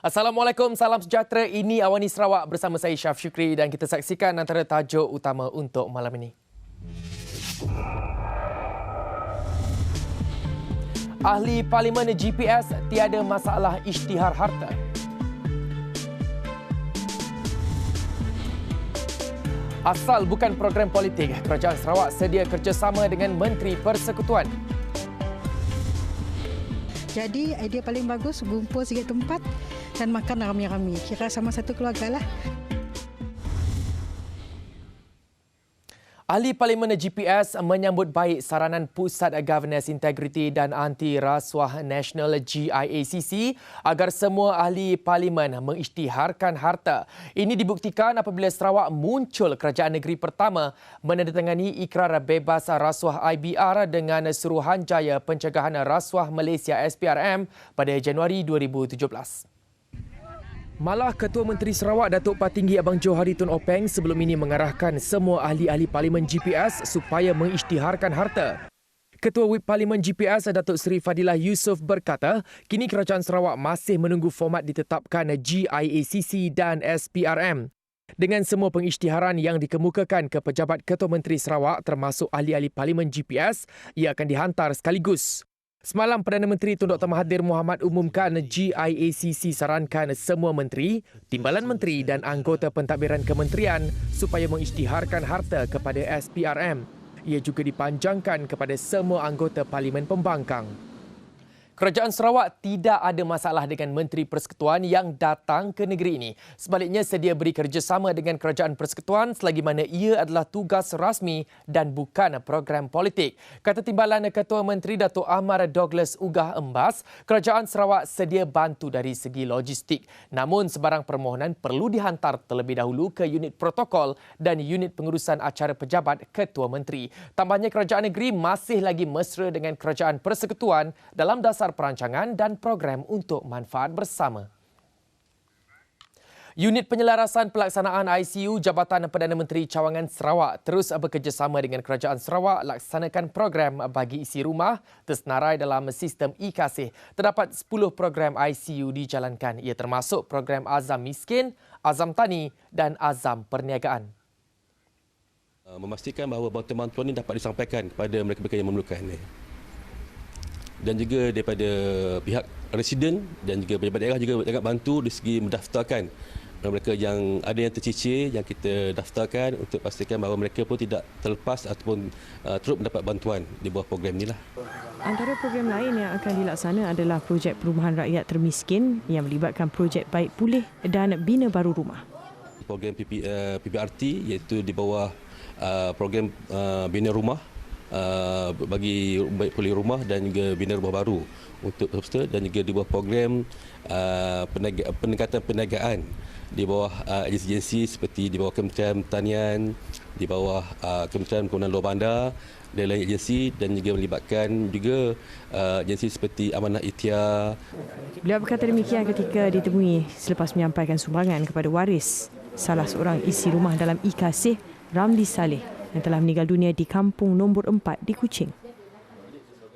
Assalamualaikum, salam sejahtera. Ini Awani Sarawak bersama saya Syaf Syukri dan kita saksikan antara tajuk utama untuk malam ini. Ahli Parlimen GPS tiada masalah isytihar harta. Asal bukan program politik, Kerajaan Sarawak sedia kerjasama dengan Menteri Persekutuan. Jadi idea paling bagus gumpul sikit tempat dan makan ramai-ramai. Kira sama satu keluarga lah. Ahli Parlimen GPS menyambut baik saranan Pusat Governance Integrity dan Anti Rasuah Nasional GIACC agar semua ahli parlimen mengisytiharkan harta. Ini dibuktikan apabila Sarawak muncul kerajaan negeri pertama menandatangani Ikrar Bebas Rasuah IBR dengan Suruhanjaya Pencegahan Rasuah Malaysia SPRM pada Januari 2017. Malah Ketua Menteri Sarawak Datuk Patinggi Abang Johari Tun Openg sebelum ini mengarahkan semua ahli-ahli Parlimen GPS supaya mengisytiharkan harta. Ketua Whip Parlimen GPS Datuk Seri Fadilah Yusof berkata, kini Kerajaan Sarawak masih menunggu format ditetapkan GIACC dan SPRM. Dengan semua pengisytiharan yang dikemukakan ke pejabat Ketua Menteri Sarawak termasuk ahli-ahli Parlimen GPS, ia akan dihantar sekaligus. Semalam, Perdana Menteri Tun Dr. Mahathir Mohamad umumkan GIACC sarankan semua menteri, timbalan menteri dan anggota pentadbiran kementerian supaya mengisytiharkan harta kepada SPRM. Ia juga dipanjangkan kepada semua anggota Parlimen Pembangkang. Kerajaan Sarawak tidak ada masalah dengan Menteri Persekutuan yang datang ke negeri ini. Sebaliknya, sedia beri kerjasama dengan Kerajaan Persekutuan selagi mana ia adalah tugas rasmi dan bukan program politik. Kata Timbalan Ketua Menteri Datuk Ahmad Douglas Ugah Embas, Kerajaan Sarawak sedia bantu dari segi logistik. Namun, sebarang permohonan perlu dihantar terlebih dahulu ke unit protokol dan unit pengurusan acara pejabat Ketua Menteri. Tambahnya, Kerajaan Negeri masih lagi mesra dengan Kerajaan Persekutuan dalam dasar perancangan dan program untuk manfaat bersama. Unit Penyelarasan Pelaksanaan ICU Jabatan Perdana Menteri Cawangan Sarawak terus bekerjasama dengan Kerajaan Sarawak laksanakan program bagi isi rumah tersenarai dalam sistem e-kasih. Terdapat 10 program ICU dijalankan. Ia termasuk program Azam Miskin, Azam Tani dan Azam Perniagaan. Memastikan bahawa bantuan-bantuan ini dapat disampaikan kepada mereka-mereka yang memerlukan. Dan juga daripada pihak residen dan juga pejabat daerah juga sangat bantu dari segi mendaftarkan mereka yang ada yang tercicir yang kita daftarkan untuk pastikan bahawa mereka pun tidak terlepas ataupun turut mendapat bantuan di bawah program inilah. Antara program lain yang akan dilaksana adalah projek perumahan rakyat termiskin yang melibatkan projek baik pulih dan bina baru rumah. Program PBRT iaitu di bawah program bina rumah bagi baik pulih rumah dan juga bina rumah baru untuk peserta dan juga di bawah program peningkatan perniagaan di bawah agensi-agensi seperti di bawah Kementerian Pertanian, di bawah Kementerian Pembangunan Luar Bandar dan lain agensi dan juga melibatkan juga agensi seperti Amanah Ikhtiar. Beliau berkata demikian ketika ditemui selepas menyampaikan sumbangan kepada waris salah seorang isi rumah dalam e-kasih, Ramli Saleh, yang telah meninggal dunia di kampung nombor 4 di Kuching.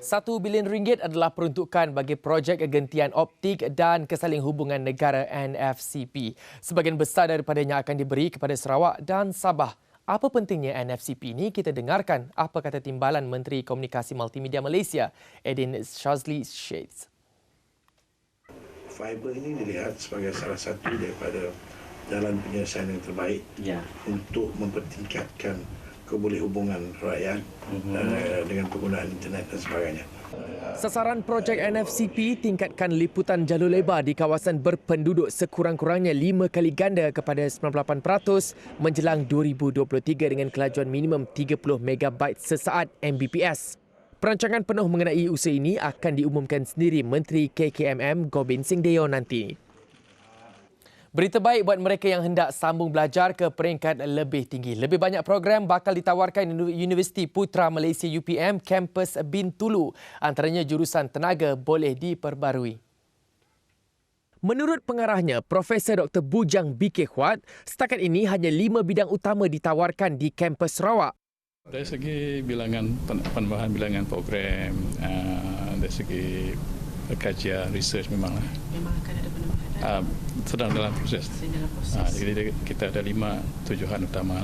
RM1 bilion adalah peruntukan bagi projek gentian optik dan kesaling hubungan negara NFCP. Sebahagian besar daripadanya akan diberi kepada Sarawak dan Sabah. Apa pentingnya NFCP ini? Kita dengarkan apa kata Timbalan Menteri Komunikasi Multimedia Malaysia, Edin Shazli Shades. Fiber ini dilihat sebagai salah satu daripada jalan penyelesaian yang terbaik untuk mempertingkatkan kebolehhubungan rakyat dengan penggunaan internet dan sebagainya. Sasaran projek NFCP tingkatkan liputan jalur lebar di kawasan berpenduduk sekurang-kurangnya 5 kali ganda kepada 98% menjelang 2023 dengan kelajuan minimum 30 MB sesaat Mbps. Perancangan penuh mengenai usaha ini akan diumumkan sendiri Menteri KKMM Gobind Singh Deo nanti. Berita baik buat mereka yang hendak sambung belajar ke peringkat lebih tinggi. Lebih banyak program bakal ditawarkan Universiti Putra Malaysia UPM kampus Bintulu. Antaranya jurusan tenaga boleh diperbarui. Menurut pengarahnya, Profesor Dr. Bujang B.K. Huat, setakat ini hanya 5 bidang utama ditawarkan di kampus Sarawak. Dari segi bilangan penambahan bilangan program, dari segi kajian research memang akan ada penambahan. sedang dalam proses. Jadi kita ada 5 tujuan utama.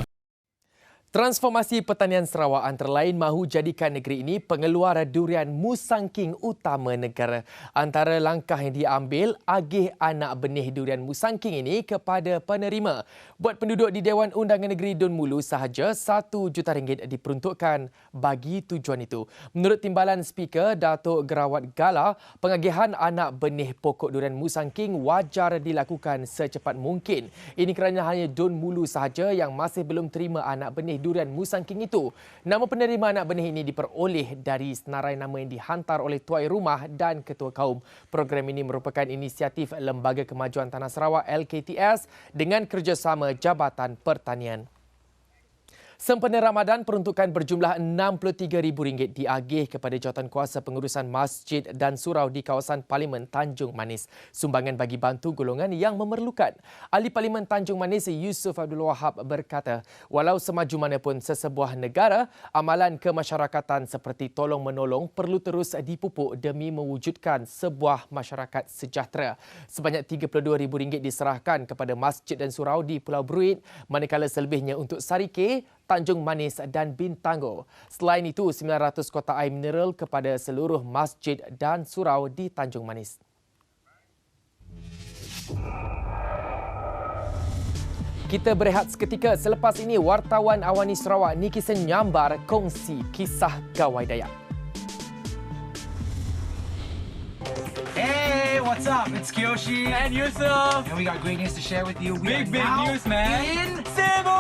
Transformasi pertanian Sarawak antara lain mahu jadikan negeri ini pengeluar durian musangking utama negara. Antara langkah yang diambil, agih anak benih durian musangking ini kepada penerima. Buat penduduk di Dewan Undangan Negeri Dun Mulu sahaja, RM1 juta diperuntukkan bagi tujuan itu. Menurut Timbalan Speaker Datuk Gerawat Gala, pengagihan anak benih pokok durian musangking wajar dilakukan secepat mungkin. Ini kerana hanya Dun Mulu sahaja yang masih belum terima anak benih durian musangking itu. Nama penerima anak benih ini diperoleh dari senarai nama yang dihantar oleh tuai rumah dan ketua kaum. Program ini merupakan inisiatif Lembaga Kemajuan Tanah Sarawak LKTS dengan kerjasama Jabatan Pertanian. Sempena Ramadan, peruntukan berjumlah RM63,000 diagih kepada Jawatankuasa Pengurusan Masjid dan Surau di kawasan Parlimen Tanjung Manis. Sumbangan bagi bantu golongan yang memerlukan. Ahli Parlimen Tanjung Manis Yusuf Abdul Wahab berkata, walau semaju mana pun sesebuah negara, amalan kemasyarakatan seperti tolong-menolong perlu terus dipupuk demi mewujudkan sebuah masyarakat sejahtera. Sebanyak RM32,000 diserahkan kepada masjid dan surau di Pulau Bruit, manakala selebihnya untuk Sarike, Tanjung Manis dan Bintango. Selain itu, 900 kotak air mineral kepada seluruh masjid dan surau di Tanjung Manis. Kita berehat seketika. Selepas ini, wartawan Awani Sarawak Niki Senyambar kongsi kisah Gawai Dayak. Hey, what's up? It's Kyoshi And Yusuf. and we got great news to share with you. We Big are now news, man. in Cebu.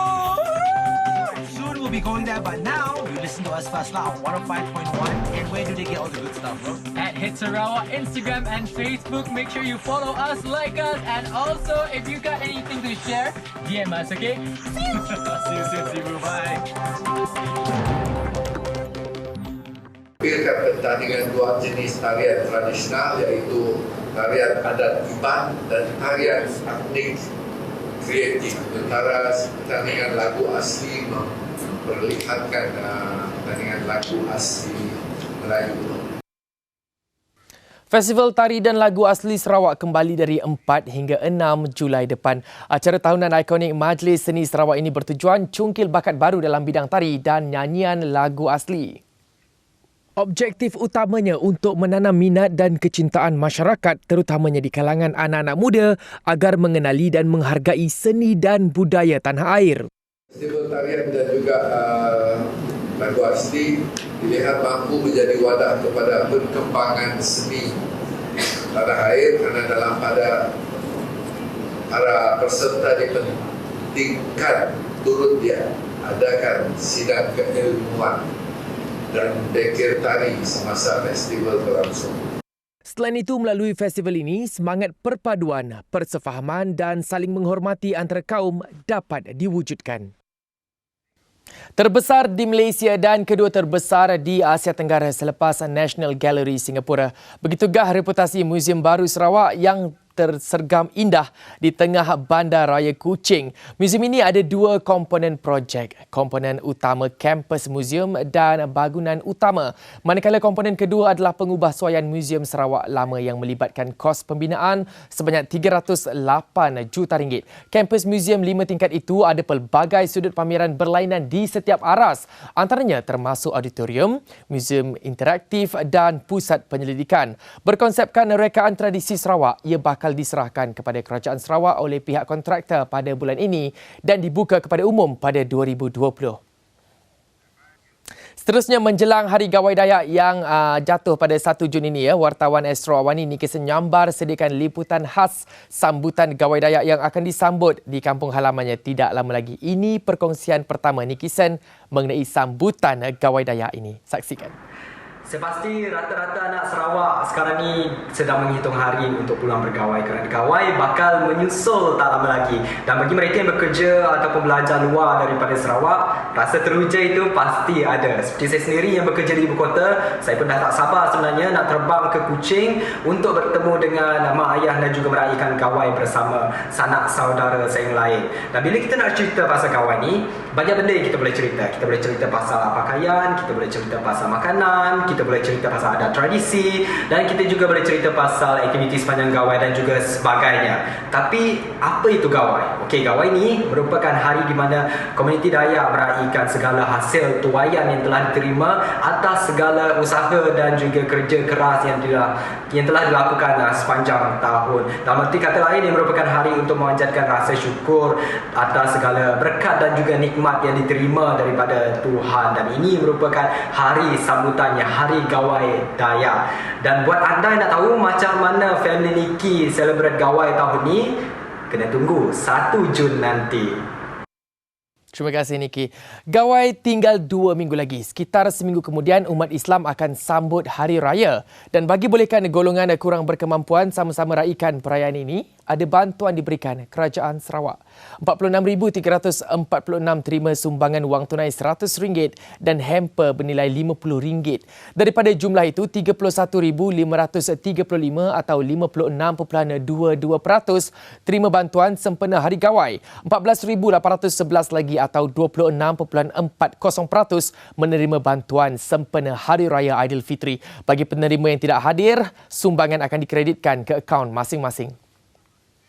Soon we'll be going there, but now you listen to us first now on 105.1. And where do they get all the good stuff, bro? At Hit Sarawak, Instagram and Facebook. Make sure you follow us, like us, and also if you got anything to share, DM us, okay? See you soon, Cebu. Bye. Tampilkan pertandingan dua jenis tarian tradisional iaitu tarian adat Iban dan tarian etnik kreatif. Sementara pertandingan lagu asli memperlihatkan pertandingan lagu asli Melayu. Festival Tari dan Lagu Asli Sarawak kembali dari 4 hingga 6 Julai depan. Acara tahunan ikonik Majlis Seni Sarawak ini bertujuan cungkil bakat baru dalam bidang tari dan nyanyian lagu asli. Objektif utamanya untuk menanam minat dan kecintaan masyarakat terutamanya di kalangan anak-anak muda agar mengenali dan menghargai seni dan budaya tanah air. Festival tarian dan juga lagu asli dilihat mampu menjadi wadah kepada perkembangan seni tanah air kerana dalam pada para peserta dipentingkan turut dia adakan sidang keilmuan dan bekir tari semasa festival berlangsung. Selain itu, melalui festival ini, semangat perpaduan, persefahaman dan saling menghormati antara kaum dapat diwujudkan. Terbesar di Malaysia dan kedua terbesar di Asia Tenggara selepas National Gallery Singapura. Begitugah reputasi Museum Baru Sarawak yang tersergam indah di tengah Bandar Raya Kuching. Museum ini ada dua komponen projek. Komponen utama kampus museum dan bangunan utama. Manakala komponen kedua adalah pengubahsuaian Museum Sarawak Lama yang melibatkan kos pembinaan sebanyak RM308 juta. Kampus museum 5 tingkat itu ada pelbagai sudut pameran berlainan di setiap aras. Antaranya termasuk auditorium, museum interaktif dan pusat penyelidikan. Berkonsepkan rekaan tradisi Sarawak, ia bakal diserahkan kepada Kerajaan Sarawak oleh pihak kontraktor pada bulan ini dan dibuka kepada umum pada 2020. Seterusnya, menjelang Hari Gawai Dayak yang jatuh pada 1 Jun ini, wartawan Astro Awani Niki Senyambar sediakan liputan khas sambutan Gawai Dayak yang akan disambut di kampung halamannya tidak lama lagi. Ini perkongsian pertama Niki Sen mengenai sambutan Gawai Dayak ini. Saksikan. Saya pasti rata-rata anak Sarawak sekarang ni sedang menghitung hari untuk pulang bergawai kerana gawai bakal menyusul tak lama lagi. Dan bagi mereka yang bekerja ataupun belajar luar daripada Sarawak, rasa teruja itu pasti ada. Seperti saya sendiri yang bekerja di ibu kota, saya pun dah tak sabar sebenarnya nak terbang ke Kuching untuk bertemu dengan mak ayah dan juga meraihkan gawai bersama sanak saudara saya yang lain. Dan bila kita nak cerita pasal gawai ni, banyak benda yang kita boleh cerita. Kita boleh cerita pasal pakaian, kita boleh cerita pasal makanan, kita kita boleh cerita pasal adat tradisi dan kita juga boleh cerita pasal aktiviti sepanjang gawai dan juga sebagainya. Tapi apa itu gawai? Okey, gawai ni merupakan hari di mana komuniti Dayak meraihkan segala hasil tuaian yang telah diterima atas segala usaha dan juga kerja keras yang telah dilakukan sepanjang tahun. Dalam arti kata lain, ini merupakan hari untuk memanjatkan rasa syukur atas segala berkat dan juga nikmat yang diterima daripada Tuhan. Dan ini merupakan hari sambutannya, Hari Gawai Dayak. Dan buat anda yang nak tahu macam mana family Niki celebrate Gawai tahun ni, kena tunggu 1 Jun nanti. Terima kasih Niki. Gawai tinggal 2 minggu lagi. Sekitar seminggu kemudian umat Islam akan sambut Hari Raya. Dan bagi bolehkan golongan kurang berkemampuan sama-sama raikan perayaan ini, ada bantuan diberikan Kerajaan Sarawak. 46,346 terima sumbangan wang tunai RM100 dan hamper bernilai RM50. Daripada jumlah itu, 31,535 atau 56.22% terima bantuan sempena Hari Gawai. 14,811 lagi atau 26.40% menerima bantuan sempena Hari Raya Aidilfitri. Bagi penerima yang tidak hadir, sumbangan akan dikreditkan ke akaun masing-masing.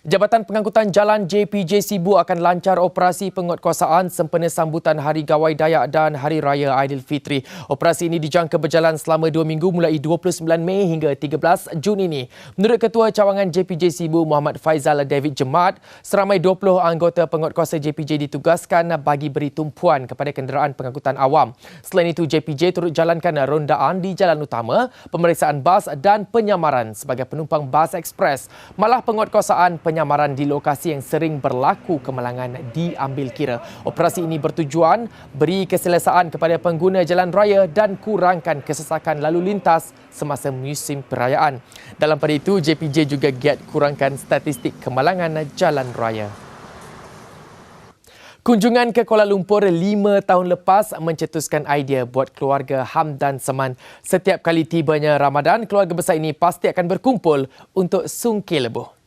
Jabatan Pengangkutan Jalan JPJ Sibu akan lancar operasi penguatkuasaan sempena sambutan Hari Gawai Dayak dan Hari Raya Aidilfitri. Operasi ini dijangka berjalan selama 2 minggu mulai 29 Mei hingga 13 Jun ini. Menurut Ketua Cawangan JPJ Sibu Muhammad Faizal David Jemat, seramai 20 anggota penguatkuasa JPJ ditugaskan bagi beri tumpuan kepada kenderaan pengangkutan awam. Selain itu, JPJ turut jalankan rondaan di jalan utama, pemeriksaan bas dan penyamaran sebagai penumpang bas ekspres. Malah penguatkuasaan penyamaran di lokasi yang sering berlaku kemalangan diambil kira. Operasi ini bertujuan beri keselesaan kepada pengguna jalan raya dan kurangkan kesesakan lalu lintas semasa musim perayaan. Dalam pada itu, JPJ juga giat kurangkan statistik kemalangan jalan raya. Kunjungan ke Kuala Lumpur 5 tahun lepas mencetuskan idea buat keluarga Hamdan Saman. Setiap kali tibanya Ramadan, keluarga besar ini pasti akan berkumpul untuk sungkil lebuh.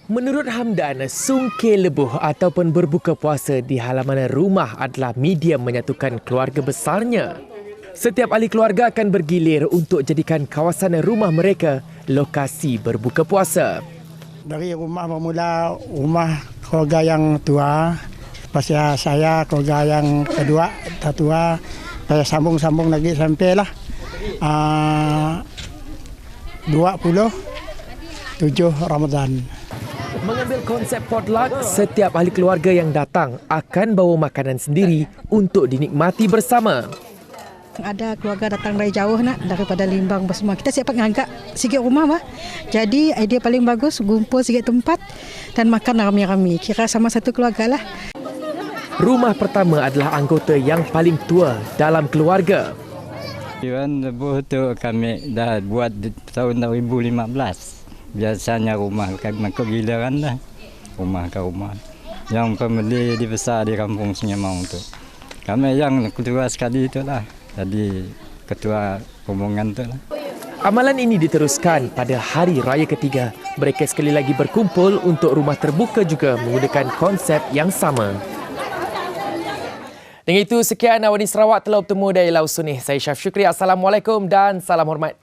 Menurut Hamdan, sungkil lebuh ataupun berbuka puasa di halaman rumah adalah media menyatukan keluarga besarnya. Setiap ahli keluarga akan bergilir untuk jadikan kawasan rumah mereka lokasi berbuka puasa. Dari rumah bermula rumah keluarga yang tua, lepas saya keluarga yang kedua, tertua, saya sambung-sambung lagi sampailah 27 Ramadan. Mengambil konsep potluck, setiap ahli keluarga yang datang akan bawa makanan sendiri untuk dinikmati bersama. Ada keluarga datang dari jauh nak daripada Limbang bersama. Kita siap mengangkat sikit rumah bah. Jadi idea paling bagus gumpul sikit tempat dan makan ramai-ramai. Kira sama satu keluarga lah. Rumah pertama adalah anggota yang paling tua dalam keluarga. Iwan lebuh tu kami dah buat tahun 2015. Biasanya rumah ke giliran dah. Rumah ke rumah. Yang pembeli dibesar di kampung Sungai Maung tu. Kami yang ketua sekali itulah. Jadi ketua rombongan tu lah. Amalan ini diteruskan pada hari raya ketiga. Mereka sekali lagi berkumpul untuk rumah terbuka juga menggunakan konsep yang sama. Dengan itu, sekian Awani Sarawak telah bertemu dari Laut Sunih. Saya Syaf Syukri. Assalamualaikum dan salam hormat.